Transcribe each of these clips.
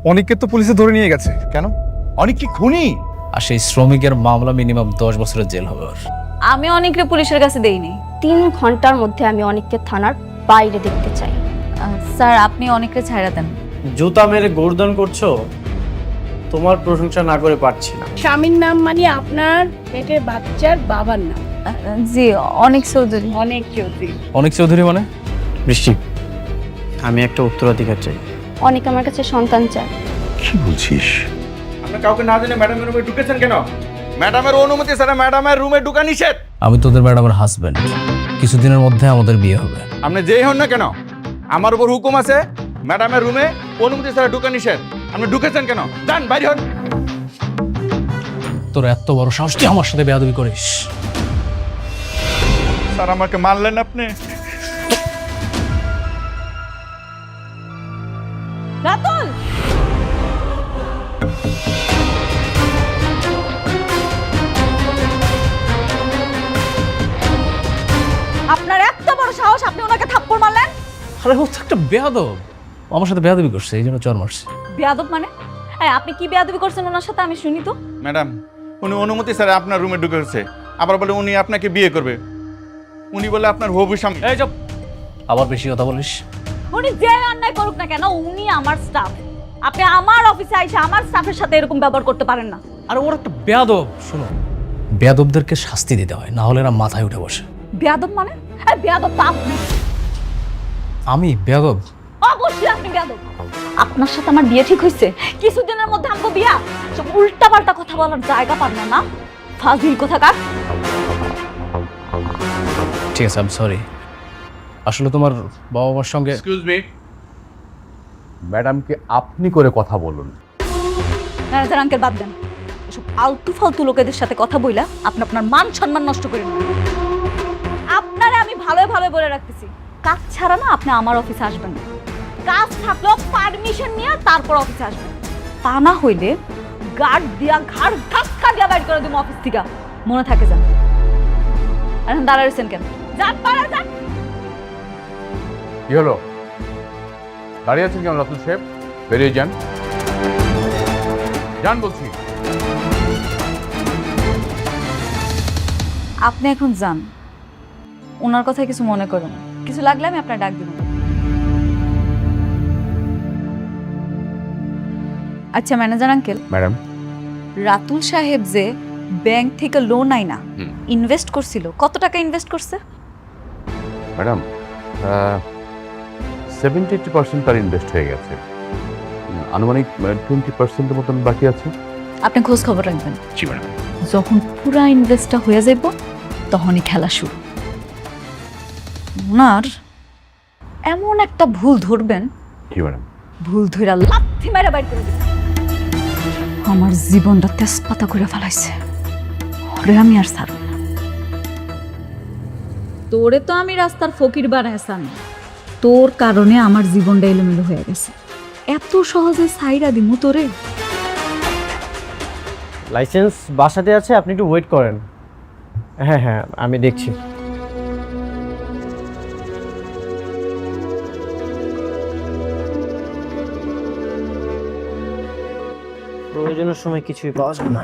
অনেককে তো পুলিশে ধরে নিয়ে গেছে। কেন? অনেক কি খুনি? আর সেই শ্রমিকের মামলা মিনিমাম 10 বছরের জেল হবে ওর। আমি অনেকরে পুলিশের কাছে দেইনি। 3 ঘন্টার মধ্যে আমি অনেককে থানার বাইরে দেখতে চাই। স্যার আপনি অনেকরে ছাইড়া দেন। জুতা মেরে গোর্দন করছো, তোমার প্রশংসা না করে পারছি না। স্বামীর নাম মানে আপনার পেটের বাচ্চার বাবার নাম। জি অনেক চৌধুরী। অনেক চৌধুরী। অনেক চৌধুরী মানে? বৃষ্টি, আমি একটা উত্তরাধিকার চাই। অনেক আমার কাছে সন্তান চায়। কি বলছিস? আপনি কাউকে না জেনে ম্যাডামের রুমে ঢুকেছেন কেন? ম্যাডামের অনুমতি ছাড়া ম্যাডামের রুমে ঢোকা নিষেধ। আমি তোদের ম্যাডামের হাজবেন্ড, কিছুদিনের মধ্যে আমাদের বিয়ে হবে। আপনি যেই হন না কেন, আমার উপর হুকুম আছে, ম্যাডামের রুমে অনুমতি ছাড়া ঢোকা নিষেধ। আপনি ঢুকেছেন কেন? যান বাইরে হন। তোর এত বড় সাহস, তুই আমার সাথে বেয়াদবি করিস? স্যার আমাকে মারলেন আপনি। রাতুল আপনার এত বড় সাহস, আপনি ওনাকে থাপ্পড় মারলেন? আরে ও তো একটা বেয়াদব, ও আমার সাথে বেয়াদবি করছে, এই জন্য চর মারছে। বেয়াদব মানে? আপনি কি বেয়াদবি করছেন ওনার সাথে আমি শুনি তো। ম্যাডাম, উনি অনুমতি ছাড়া আপনার রুমে ঢুকেছে। আবার বলে উনি আপনাকে বিয়ে করবে। উনি বলে আপনার হবু স্বামী। এই চুপ, আবার বেশি কথা বলিস। উনি যে অন্যায় করুক না কেন, উনি আমার স্টাফ। আপনি আমার অফিসে আইসা আমার স্টাফের সাথে এরকম ব্যবহার করতে পারেন না। আরে ওর একটা বেয়াদব। শোনো, বেয়াদবদেরকে শাস্তি দিতে হয়, না হলে এরা মাথায় উঠে বসে। বেয়াদব মানে? বেয়াদব তো আপনি। আমি বেয়াদব? অবশ্যই আপনি বেয়াদব। আপনার সাথে আমার বিয়ে ঠিক হয়েছে, কিছুদিনের মধ্যে আমগো বিয়া। সব উল্টা পাল্টা কথা বলার জায়গা পান না, ফাজিল কোথাকার। ঠিক আছে, আই এম সরি। আসলে তোমার বাবা মার সঙ্গে। এক্সকিউজ মি, ম্যাডামকে আপনি করে কথা বলুন। ম্যানেজার আঙ্কেল বাদ দেন। এসব আলতু ফালতু লোকেদের সাথে কথা বইলা আপনি আপনার মান সম্মান নষ্ট করেন না। আপনারে আমি ভালো ভালো বলে রাখতেছি, কাজ ছাড়া না আপনি আমার অফিসে আসবেন না। কাজ থাকলেও পারমিশন নিয়ে তারপর অফিসে আসবেন। তা না হইলে গার্ড দিয়া ঘাড় ধাক্কা দিয়া বাইর করে দিব অফিস থেকে। মনে থাকে যান। এখন দাঁড়াইছেন কেন? যান পারা যান। কি হলো, দাঁড়িয়ে আছেন কেন রাতুল সাহেব? বেরিয়ে যান, যান বলছি। আপনি এখন যান, ওনার কথায় কিছু মনে করেন। কিছু লাগলে আমি আপনার ডাক দিব। আচ্ছা ম্যানেজার আঙ্কেল, ম্যাডাম, রাতুল সাহেব যে ব্যাংক থেকে লোন আইনা ইনভেস্ট করছিল, কত টাকা ইনভেস্ট করছে? ম্যাডাম 70-80% তার ইনভেস্ট হয়ে গেছে। আনুমানিক 20% মতন বাকি আছে। আপনি খোঁজ খবর রাখবেন। জি ম্যাডাম। যখন পুরা ইনভেস্টটা হয়ে যাইব তখনই খেলা শুরু। ওনার এমন একটা ভুল ধরবেন, জি ম্যাডাম। ভুল ধইরা লাথি মেরে বাইর করে দিবেন। আমার জীবনটা তেজপাতা করে ফেলাইছে, ওরে আমি আর ছাড়ব না। তোরে তো আমি রাস্তার ফকির বানাইছাম, তোর কারণে আমার জীবনটা এলোমেলো হয়ে গেছে। এত সহজে ছাইরা দিমু তোরে? লাইসেন্স বাসাতে আছে, আপনি একটু ওয়েট করেন। হ্যাঁ হ্যাঁ, আমি দেখছি। প্রয়োজনের সময় কিছুই পাওয়া যাবে না।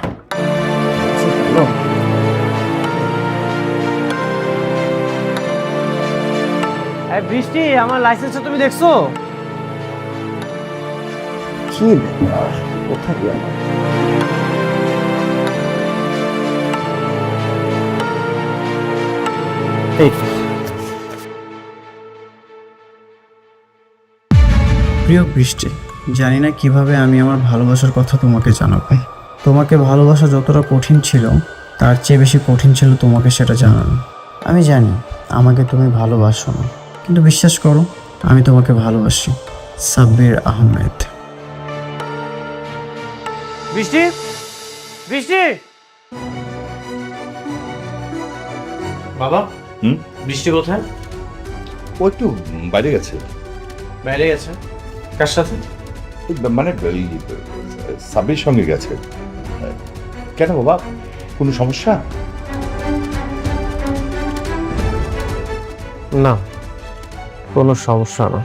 বৃষ্টি, আমার লাইসেন্সটা তুমি দেখছো? কি ব্যাপার, কোথায় গেল? প্রিয় বৃষ্টি, জানি না কিভাবে আমি আমার ভালোবাসার কথা তোমাকে জানাবো। তোমাকে ভালোবাসা যতটা কঠিন ছিল, তার চেয়ে বেশি কঠিন ছিল তোমাকে সেটা জানানো। আমি জানি আমাকে তুমি ভালোবাসো না, কিন্তু বিশ্বাস করো আমি তোমাকে ভালোবাসি। সাব্বির আহমেদ। বৃষ্টি, বৃষ্টি। বাবা, বৃষ্টি কোথায়? ও একটু বাইরে গেছে। বাইরে গেছে? কার সাথে? মানে সাব্বির সঙ্গে গেছে। কেন বাবা, কোনো সমস্যা? না, কোনো সমস্যা না।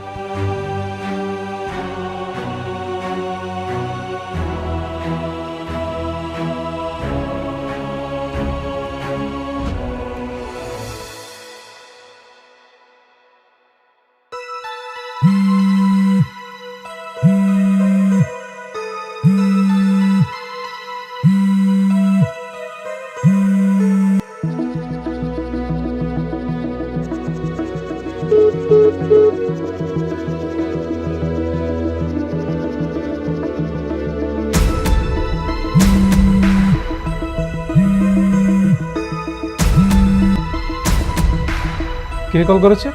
কে কল করেছে?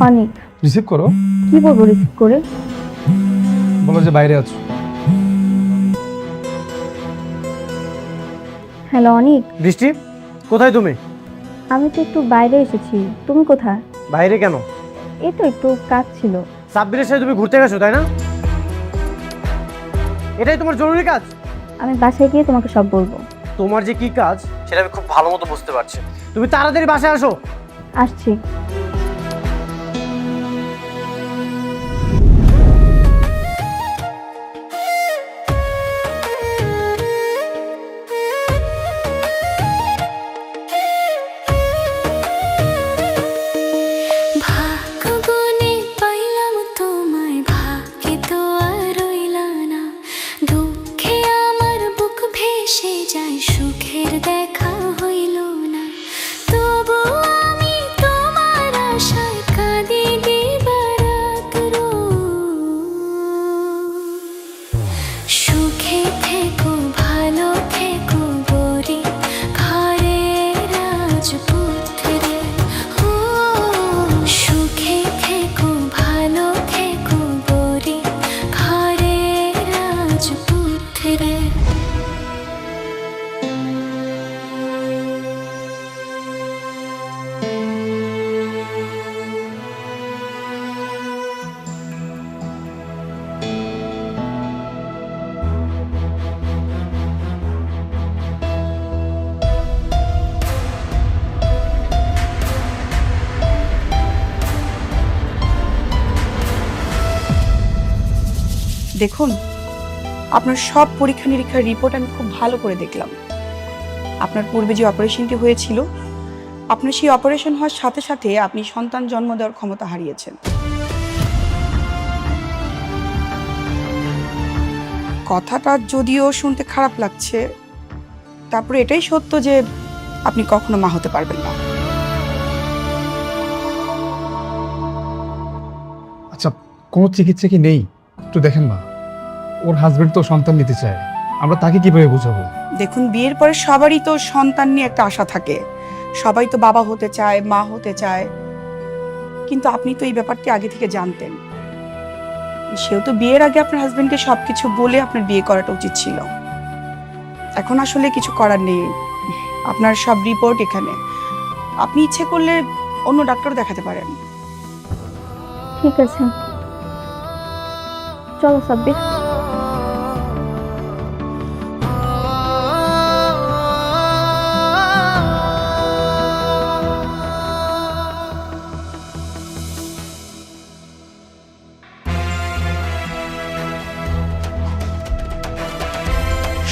অনেক। রিসিভ করো। কি বলবো রিসিভ করে? বলো যে বাইরে আছো। হ্যালো অনিক, বৃষ্টি, কোথায় তুমি? আমি তো একটু বাইরে এসেছি, তুমি কোথায়? বাইরে কেন? এই তো একটু কাজ ছিল। সাব্বিরের সাথে তুমি ঘুরতে গেছো তাই না? এটাই তোমার জরুরি কাজ? আমি বাসায় গিয়ে তোমাকে সব বলবো। তোমার যে কি কাজ সেটা আমি খুব ভালো মতো বুঝতে পারছি। তুমি তাড়াতাড়ি বাসায় আসো। আসছি। দেখুন, আপনার সব পরীক্ষা নিরীক্ষার রিপোর্ট আমি খুব ভালো করে দেখলাম। আপনার পূর্বে যে অপারেশনটি হয়েছিল, আপনার সেই অপারেশন হওয়ার সাথে সাথে আপনি সন্তান জন্ম দেওয়ার ক্ষমতা হারিয়েছেন। কথাটা যদিও শুনতে খারাপ লাগছে, তারপরে এটাই সত্য যে আপনি কখনো মা হতে পারবেন না। আচ্ছা, কোনো চিকিৎসা কি নেই? একটু দেখেন না, ওর হাজবেন্ড তো সন্তান নিতে চায়, আমরা তাকে কিভাবে বোঝাবো? দেখুন, বিয়ের পরে সবারই তো সন্তান নিয়ে একটা আশা থাকে, সবাই তো বাবা হতে চায়, মা হতে চায়, কিন্তু আপনি তো এই ব্যাপারটি আগে থেকে জানতেন। সেও তো বিয়ের আগে আপনার হাজবেন্ডকে সবকিছু বলে আপনার বিয়ে করাটা উচিত ছিল। এখন আসলে কিছু করার নেই, আপনার সব রিপোর্ট এখানে। আপনি ইচ্ছে করলে অন্য ডাক্তার দেখাতে পারেন। ঠিক আছে, চলো সাব্বির।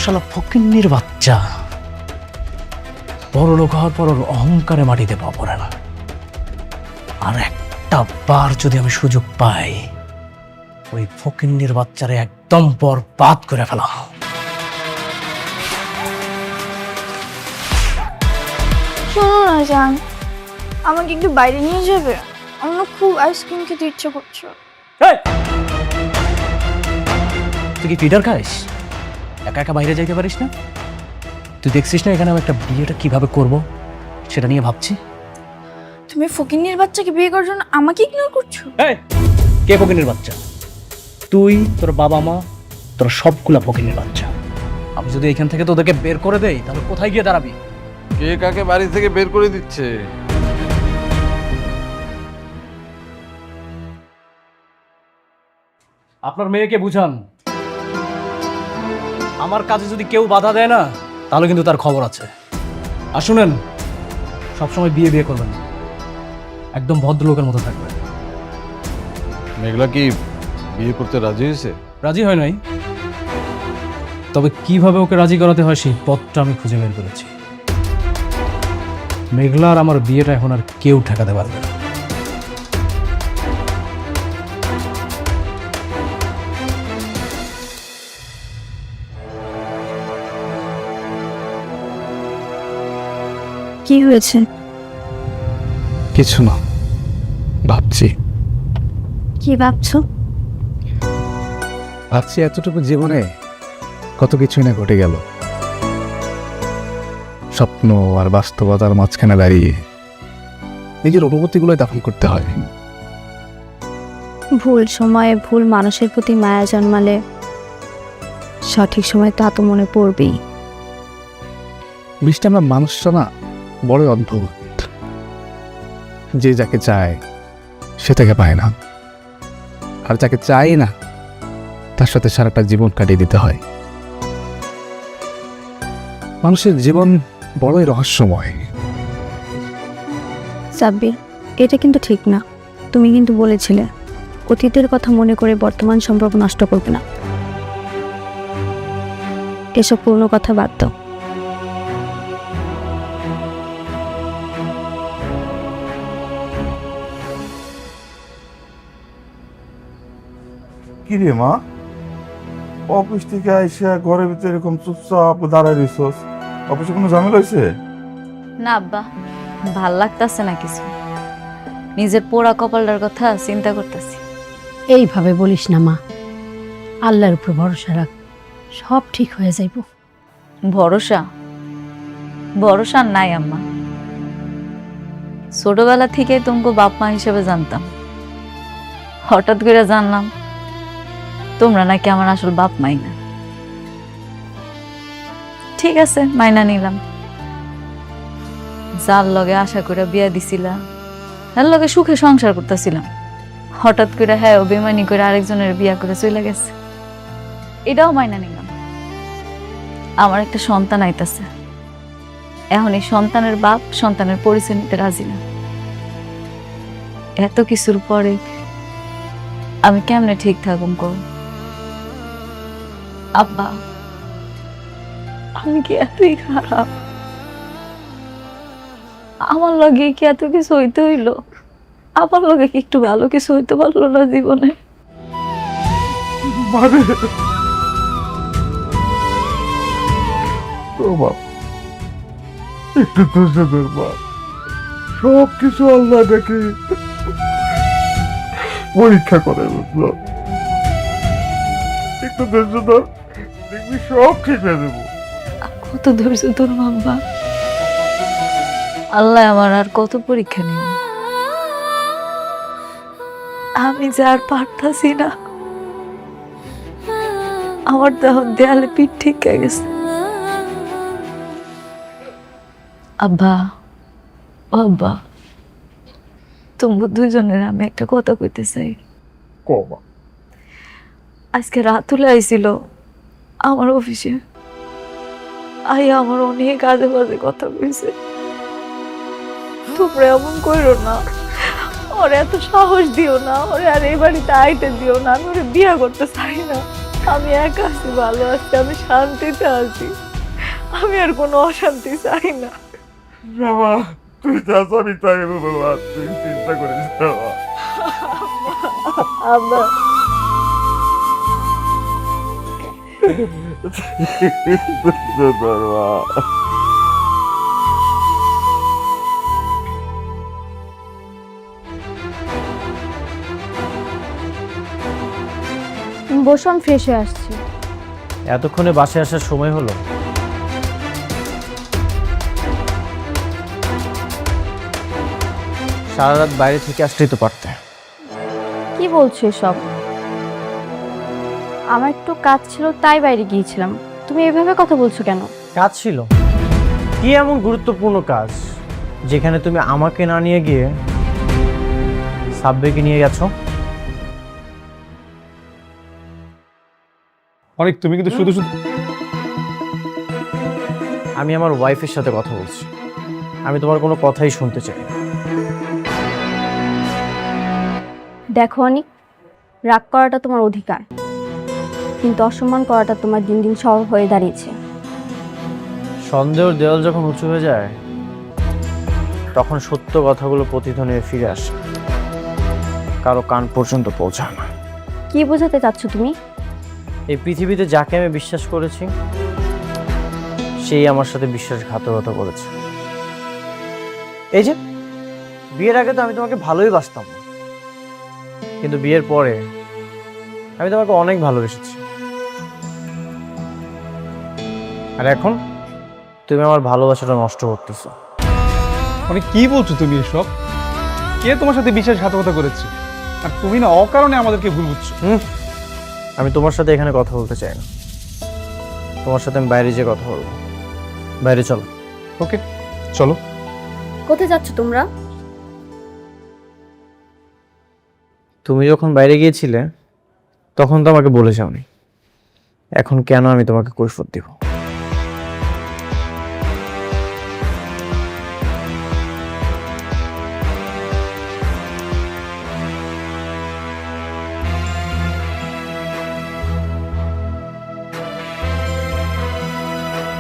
শালা ফকিন্নির বাচ্চা, বড় লোক হওয়ার পর ওর অহংকারে মাটিতে পা পড়ে না। আর একটা বার যদি আমি সুযোগ পাই, ওই ফকিন্নির বাচ্চারে একদম বরবাদ করে ফেলা। শোনো না জান, আমাকে একটু বাইরে নিয়ে যাবে? আমার না খুব আইসক্রিম খেতে ইচ্ছে করছে। তুই কি ফিডার খাইস? একা একা বাইরে যাইতে পারিস না? তুই দেখছিস না এখানে আমি একটা বিয়েটা কিভাবে করব, সেটা নিয়ে ভাবছি। তুমি ফকিন্নির বাচ্চাকে বিয়ে করার জন্য আমাকে ইগনোর করছো? কে ফকিন্নির বাচ্চা? তুই, তোর বাবা মা, তোর সবগুলা ফকিন্নির বাচ্চা। আমি যদি এখান থেকে তোদেরকে বের করে দেই, তাহলে কোথায় গিয়ে দাঁড়াবি? কে কাকে বাড়ি থেকে বের করে দিচ্ছে? আপনার মেয়েকে বুঝান, আমার কাজে যদি কেউ বাধা দেয় না, তাহলে কিন্তু তার খবর আছে। আর শুনেন, সবসময় বিয়ে বিয়ে করবেন না, একদম ভদ্রলোকের মতো থাকবেন। মেঘলা কি বিয়ে করতে রাজি হয়েছে? রাজি হয় নাই, তবে কিভাবে ওকে রাজি করাতে হয় সেই পথটা আমি খুঁজে বের করেছি। মেঘলার আমার বিয়েটা এখন আর কেউ ঠেকাতে পারবে না। কি হয়েছে? কিছু না, ভাবছি। কি ভাবছো? ভাবছি এতটুকু জীবনে কত কিছুই না ঘটে গেল, স্বপ্ন আর বাস্তবতার মাঝখানে দাঁড়িয়ে নিজের অনুভূতিগুলোই দাফন করতে হয়। ভুল সময়ে ভুল মানুষের প্রতি মায়া জন্মালে সঠিক সময় তা তো মনে পড়বেই। বৃষ্টি, আমরা মানুষটা না বড়ই অদ্ভুত। যে যাকে চায় সে তাকে পায় না, আর যাকে চাই না তার সাথে সারাটা জীবন কাটিয়ে দিতে হয়। মানুষের জীবন বড়ই রহস্যময়। সাব্বির, এটা কিন্তু ঠিক না। তুমি কিন্তু বলেছিলে অতীতের কথা মনে করে বর্তমান সম্পর্ক নষ্ট করবে না। এসব পুরনো কথা বাদ দাও। কি রে মা, অফিস থেকে আইসা ঘরের ভিতরে এরকম চুপচাপ দাঁড়ায় রইছস? অফিসে কোনো ঝামেলা হয়েছে? না আব্বা, ভাল লাগতাছে না কিছু। নিজের পোড়া কপালটার কথা চিন্তা করতেছি। এইভাবে বলিস না মা, আল্লাহর উপর ভরসা রাখ, সব ঠিক হয়ে যাইব। ভরসা ভরসা নাই আম্মা। ছোটবেলা থেকে তোমাকে বাপ মা হিসেবে জানতাম, হঠাৎ করে জানলাম তোমরা নাকি আমার আসল বাপ মাই না। ঠিক আছে, মাইনা নিলাম। যার লগে আশা করে বিয়া দিছিলাম, তার লগে সুখে সংসার করতেছিলাম, হঠাৎ করে হ্যাঁ বেমানি করে আরেকজনের বিয়া করে চলে গেছে। এটাও মাইনা নিলাম। আমার একটা সন্তান আইতাছে, এখন এই সন্তানের বাপ সন্তানের পরিচয় নিতে রাজি না। এত কিছুর পরে আমি কেমনে ঠিক থাকুম কর? আব্বা, আমি কি এতই খারাপ? আমার লগে কি এত কিছু হইতে হইল? আমার লগে কি একটু ভালো কিছু হইতে পারলো না জীবনে? একটু ধৈর্য ধর মা, সব কিছু আল্লাহ দেখে পরীক্ষা করে, বুঝলো? একটু ধৈর্য ধর, দেখবি সব ঠিক হয়ে যাবো। কত ধৈর্য তোর আব্বা? আল্লাহ আমার আর কত পরীক্ষা নেই। আমি যে আর পারতাছি না, আমার তখন দেয়ালে পিঠ ঠিক গেছে। আব্বা, ও আব্বা, তোমরা দুইজনের আমি একটা কথা কইতে চাই। কমা, আজকে রাতুলে আইছিল আমার অফিসে, আমার অনেক আজে বাজে কথা কইছে। তোমরা এমন কইরো না, ওরে এত সাহস দিও না, ওরে আর এই বাড়িতে আইতে দিও না। আমি ওরে বিয়ে করতে চাই না। আমি একা আছি, ভালো আছি, আমি শান্তিতে আছি। আমি আর কোনো অশান্তি চাই না। বাবা, তুই যা চাবি তাই হবে বাবা, তুই চিন্তা করিস না বাবা। আব্বা, ধৈর্য ধর মা। বসো, আমি ফ্রেশ হয়ে আসছি। এতক্ষণে বাসায় আসার সময় হলো? সারা রাত বাইরে থেকে আসতেই তো পারতে। কি বলছো এসব? আমার একটু কাজ ছিল তাই বাইরে গিয়েছিলাম। তুমি এভাবে কথা বলছো কেন? কাজ ছিল? কি এমন গুরুত্বপূর্ণ কাজ যেখানে তুমি আমাকে না নিয়ে গিয়ে সাব্বিরকে নিয়ে গেছো? অনেক, তুমি কিন্তু শুধু শুধু আমি আমার ওয়াইফের সাথে কথা বলছি, আমি তোমার কোনো কথাই শুনতে চাই না। দেখো অনিক, রাগ করাটা তোমার অধিকার, কিন্তু অসম্মান করাটা তোমার দিন দিন স্বভাব হয়ে দাঁড়িয়েছে। সন্দেহের দেওয়াল যখন উঁচু হয়ে যায় তখন সত্য কথাগুলো প্রতিধ্বনি ফিরে আসে, কারো কান পর্যন্ত পৌঁছায় না। কি বোঝাতে চাচ্ছ তুমি? এই পৃথিবীতে যাকে আমি বিশ্বাস করেছি সেই আমার সাথে বিশ্বাসঘাতকতা করেছে। এই যে বিয়ের আগে তো আমি তোমাকে ভালোই বাসতাম, কিন্তু বিয়ের পরে আমি তোমাকে অনেক ভালোবেসেছি, আর এখন তুমি আমার ভালোবাসাটা নষ্ট করতেছো। অনেক, কি বলছো তুমি এসব? কে তোমার সাথে বিশ্বাসঘাতকতা করেছে? আর তুমি না অকারণে আমাদেরকে ভুল বুঝছো। আমি তোমার সাথে এখানে কথা বলতে চাই না, তোমার সাথে আমি বাইরে যেয়ে কথা বলবো। বাইরে চলো। ওকে, চলো। কোথায় যাচ্ছ তোমরা? তুমি যখন বাইরে গিয়েছিলে তখন তো আমাকে বলে যাওনি, এখন কেন আমি তোমাকে কৈফিয়ত দিব?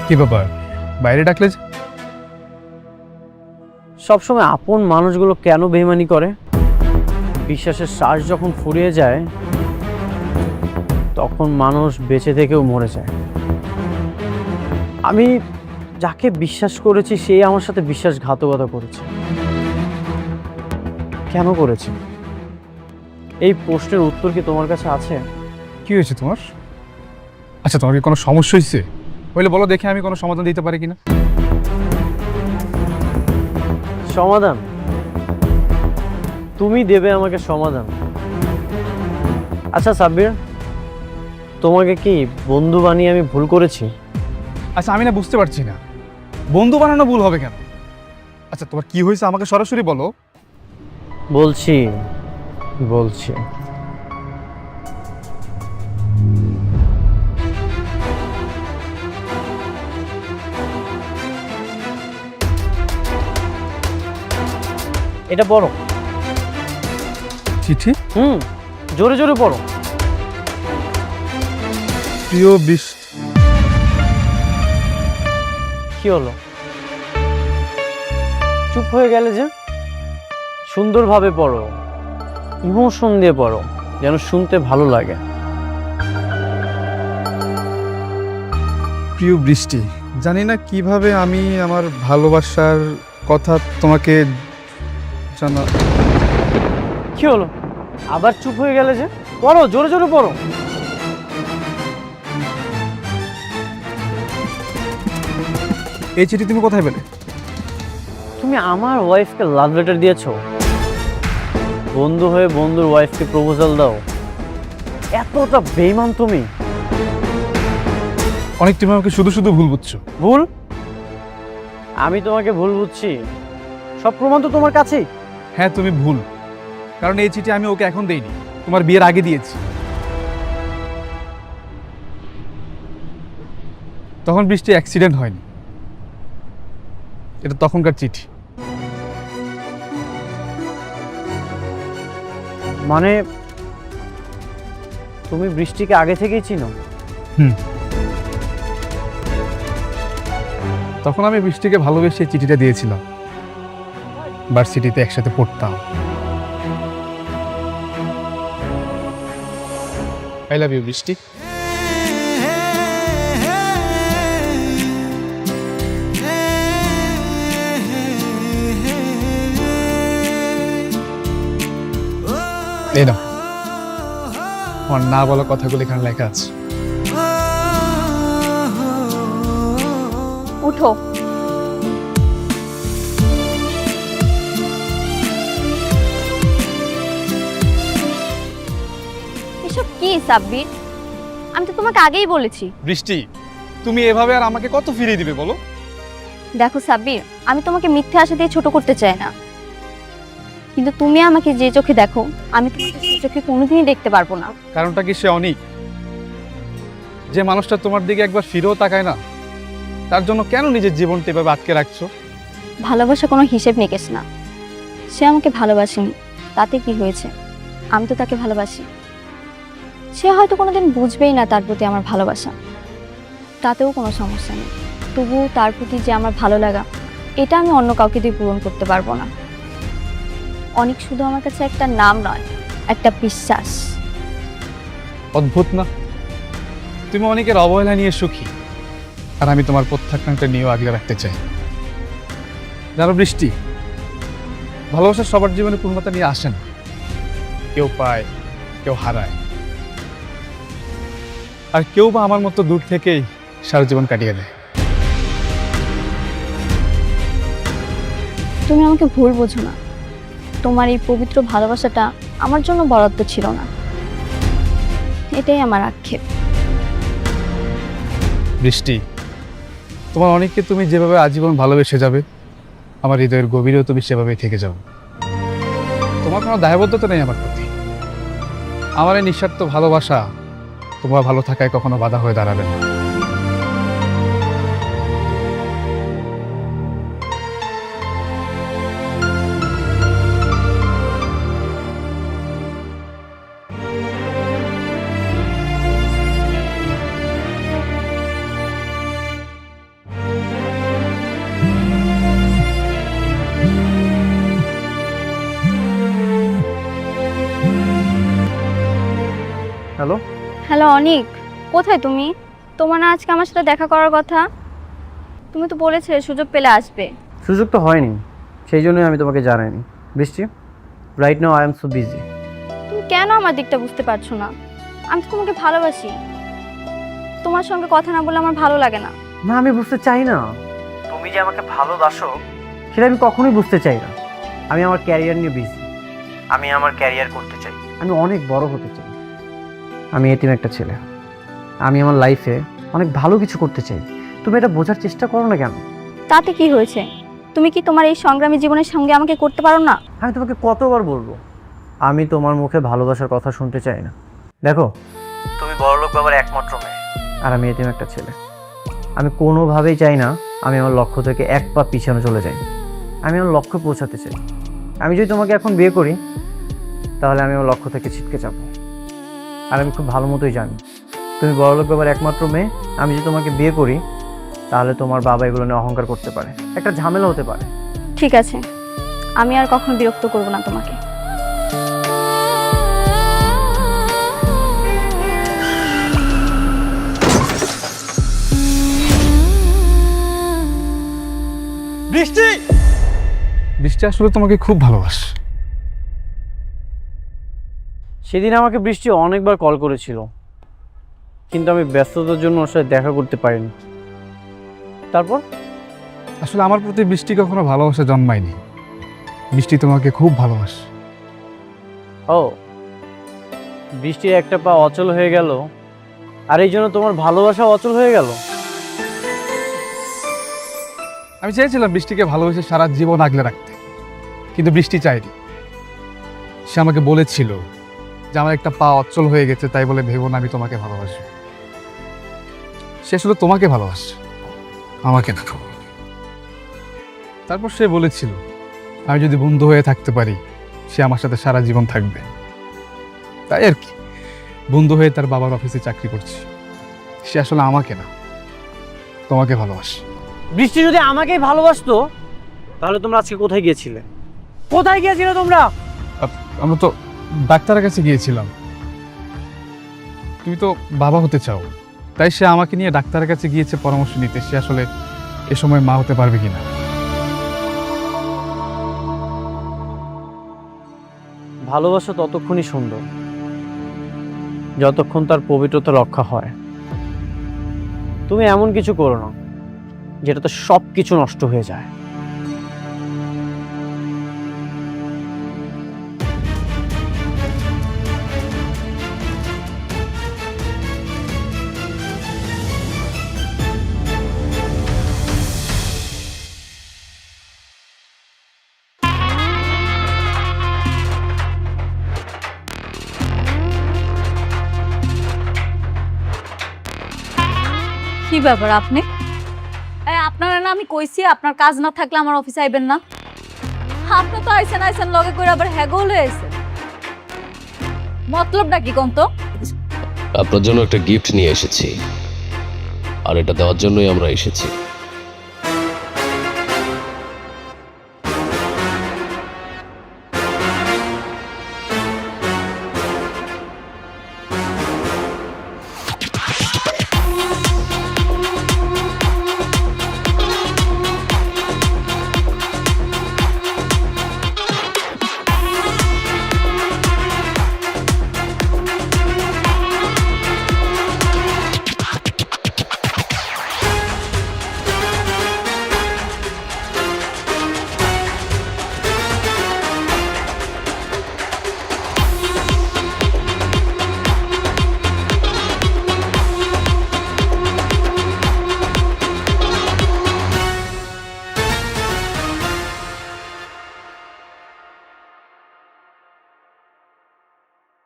কি ব্যাপার, বাইরে ডাকলে যে? সবসময় আপন মানুষগুলো কেন বেইমানি করে? বিশ্বাসের শ্বাস যখন ফুরিয়ে যায় তখন মানুষ বেঁচে থেকেও মরে যায়। আমি যাকে বিশ্বাস করেছি সেই আমার সাথে বিশ্বাসঘাতকতা করেছে। কেন করেছে? এই প্রশ্নের উত্তর কি তোমার কাছে আছে? কি হয়েছে তোমার? আচ্ছা, তোমার কি কোনো সমস্যা হয়েছে? বলে বলো দেখে আমি কোনো সমাধান দিতে পারি কিনা। সমাধান? তুমি দেবে আমাকে সমাধান? আচ্ছা সাব্বির, তোমাকে কি বন্ধু বানিয়ে আমি ভুল করেছি? আচ্ছা, আমি না বুঝতে পারছি না, বন্ধু বানানো ভুল হবে কেন? আচ্ছা, তোমার কি হয়েছে আমাকে সরাসরি বলো। বলছি বলছি এটা পড়ো। চিঠি? জোরে জোরে পড়ো। প্রিয় বৃষ্টি। কি হলো, চুপ হয়ে গেলে যে? সুন্দরভাবে পড়ো, ইমোশন দিয়ে পড়ো, যেন শুনতে ভালো লাগে। প্রিয় বৃষ্টি, জানি না কিভাবে আমি আমার ভালোবাসার কথা তোমাকে জানা। কি হলো, আবার চুপ হয়ে গেলে যে? পড়ো, জোরে জোরে পড়ো। এই চিঠি তুমি কোথায় পেলে? তুমি আমার ওয়াইফকে লাভ লেটার দিয়েছো? বন্ধু হয়ে বন্ধুর ওয়াইফকে প্রপোজাল দাও? এতটা বেইমান তুমি? অনেক তুমি আমাকে শুধু শুধু ভুল বুঝছো। ভুল? আমি তোমাকে ভুল বুঝছি? সব প্রমাণ তো তোমার কাছেই। হ্যাঁ, তুমি ভুল, কারণ এই চিঠি আমি ওকে এখন দেইনি, তোমার বিয়ের আগে দিয়েছি। তখন বৃষ্টি অ্যাক্সিডেন্ট হয়নি, এটা তখনকার চিঠি। মানে তুমি বৃষ্টিকে আগে থেকেই চিনো? তখন আমি বৃষ্টিকে ভালোবেসে চিঠিটা দিয়েছিলাম, ভার্সিটিতে একসাথে পড়তাম। আই লাভ ইউ বৃষ্টি। এই না, আমার না বলা কথাগুলো এখানে লেখা আছে। উঠো। এসব কি সাব্বির? আমি তো তোমাকে আগেই বলেছি। বৃষ্টি, তুমি এভাবে আর আমাকে কত ফিরিয়ে দিবে বলো? দেখো সাব্বির, আমি তোমাকে মিথ্যে আশা দিয়ে ছোট করতে চাই না, কিন্তু তুমি আমাকে যে চোখে দেখো আমি তোমাকে সেই চোখে কোনোদিনই দেখতে পারবো না। কারণটা কি সে অনেক? যে মানুষটা তোমার দিকে একবার ফিরেও তাকায় না, তার জন্য কেন নিজের জীবনটা এভাবে আটকে রাখছো? ভালোবাসা কোনো হিসেব নিকেশ না। সে আমাকে ভালোবাসেনি, তাতে কি হয়েছে? আমি তো তাকে ভালোবাসি। সে হয়তো কোনোদিন বুঝবেই না তার প্রতি আমার ভালোবাসা, তাতেও কোনো সমস্যা নেই। তবুও তার প্রতি যে আমার ভালো লাগা, এটা আমি অন্য কাউকে দিয়ে পূরণ করতে পারবো না। অনেক শুধু আমার কাছে একটা নাম নয়, একটা বিশ্বাস। অদ্ভুত না, তুমি অনেকের অবহেলা নিয়ে সুখী, আর আমি তোমার প্রত্যাখ্যানটা নিয়েও আগলে রাখতে চাই। জানো বৃষ্টি, ভালোবাসা সবার জীবনে পূর্ণতা নিয়ে আসে না, কেউ পায়, কেউ হারায়, আর কেউ বা আমার মতো দূর থেকেই সারা জীবন কাটিয়ে দেয়। তুমি আমাকে ভুল বোঝো না, তোমার এই পবিত্র ভালোবাসাটা আমার জন্য বরাদ্দ ছিল না। এটাই আমার আক্ষেপ। বৃষ্টি, তোমার অনেককে তুমি যেভাবে আজীবন ভালোবেসে যাবে, আমার হৃদয়ের গভীরেও তুমি সেভাবেই থেকে যাও। তোমার কোনো দায়বদ্ধতা নেই আমার প্রতি। আমার এই নিঃস্বার্থ ভালোবাসা তোমার ভালো থাকায় কখনো বাধা হয়ে দাঁড়াবে না। হ্যালো, হ্যালো অনিক, কোথায় তুমি? তোমার না আজকে আমার সাথে দেখা করার কথা? তুমি তো বলেছিলে সুযোগ পেলে আসবে। সুযোগ তো হয়নি, সেই জন্যই আমি তোমাকে জানাইনি। বৃষ্টি, right now I am so busy. তুমি কেন আমার দিকটা বুঝতে পারছো না? আমি তো তোমাকে ভালোবাসি। তোমার সঙ্গে কথা না বলে আমার ভালো লাগে না। না, আমি বুঝতে চাই না। তুমি যে আমাকে ভালোবাসো সেটা আমি কখনোই বুঝতে চাই না। আমি আমার ক্যারিয়ার নিয়ে বিজি। আমি আমার ক্যারিয়ার করতে চাই, আমি অনেক বড় হতে চাই। আমি এতিম একটা ছেলে, আমি আমার লাইফে অনেক ভালো কিছু করতে চাই। তুমি এটা বোঝার চেষ্টা করো না কেন? তাতে কি হয়েছে? তুমি কি তোমার এই সংগ্রামী জীবনের সঙ্গে আমাকে করতে পারো না? আমি তোমাকে কতবার বলবো, আমি তোমার মুখে ভালোবাসার কথা শুনতে চাই না। দেখো, তুমি বড়লোক বাবার একমাত্র মেয়ে, আর আমি এতিম একটা ছেলে। আমি কোনোভাবেই চাই না আমি আমার লক্ষ্য থেকে এক পা পিছনে চলে যাই। আমি আমার লক্ষ্যে পৌঁছাতে চাই। আমি যদি তোমাকে এখন বিয়ে করি তাহলে আমি আমার লক্ষ্য থেকে ছিটকে যাব। আর আমি খুব ভালো মতোই জানি তুমি বড়লোক বাবার একমাত্র মেয়ে। আমি যদি তোমাকে বিয়ে করি তাহলে তোমার বাবা এগুলো নিয়ে অহংকার করতে পারে, একটা ঝামেলা হতে পারে। ঠিক আছে, আমি আর কখনো বিরক্ত করব না তোমাকে। বৃষ্টি, বৃষ্টি আসলে তোমাকে খুব ভালোবাসে। সেদিন আমাকে বৃষ্টি অনেকবার কল করেছিল, কিন্তু আমি ব্যস্ততার জন্য ওর সাথে দেখা করতে পারিনি। তারপর আসলে আমার প্রতি বৃষ্টি কখনো ভালোবাসা জন্মায়নি। বৃষ্টি তোমাকে খুব ভালোবাসে। ও, বৃষ্টির একটা পা অচল হয়ে গেল, আর এই জন্য তোমার ভালোবাসা অচল হয়ে গেল। আমি চেয়েছিলাম বৃষ্টিকে ভালোবেসে সারা জীবন আগলে রাখতে, কিন্তু বৃষ্টি চায়নি। সে আমাকে বলেছিল যে আমার একটা পা অচল হয়ে গেছে, তাই বলে ভেবো না আমি তোমাকে ভালোবাসি। সে শুধু তোমাকে ভালোবাসে, আমাকে না। তারপর সে বলেছিল আমি যদি বন্ধু হয়ে থাকতে পারি সে আমার সাথে সারা জীবন থাকবে। তাই আর কি, বন্ধু হয়ে তার বাবার অফিসে চাকরি করছি। সে আসলে আমাকে না, তোমাকে ভালোবাসে। বৃষ্টি যদি আমাকেই ভালোবাসতো তাহলে তোমরা আজকে কোথায় গিয়েছিলে? কোথায় গিয়েছিলে তোমরা? আমরা তো ডাক্তারের কাছে গিয়েছিলাম। তুমি তো বাবা হতে চাও, তাই সে আমাকে নিয়ে ডাক্তারের কাছে গিয়েছে পরামর্শ নিতে সে আসলে এ সময় মা হতে পারবে কিনা। ভালোবাসা ততক্ষণই সুন্দর যতক্ষণ তার পবিত্রতা রক্ষা হয়। তুমি এমন কিছু করো না যেটাতে সব কিছু নষ্ট হয়ে যায়। কি ব্যাপার আপনি? আপনারা না আমি কইছি আপনার কাজ না থাকলে আমার অফিসে আইবেন না। আপনি তো আইসেন লগে করে আবার হ্যাগল হয়ে আইছেন। মতলবটা কি কোন তো? আপনার জন্য একটা গিফট নিয়ে এসেছি, আর এটা দেওয়ার জন্যই আমরা এসেছি।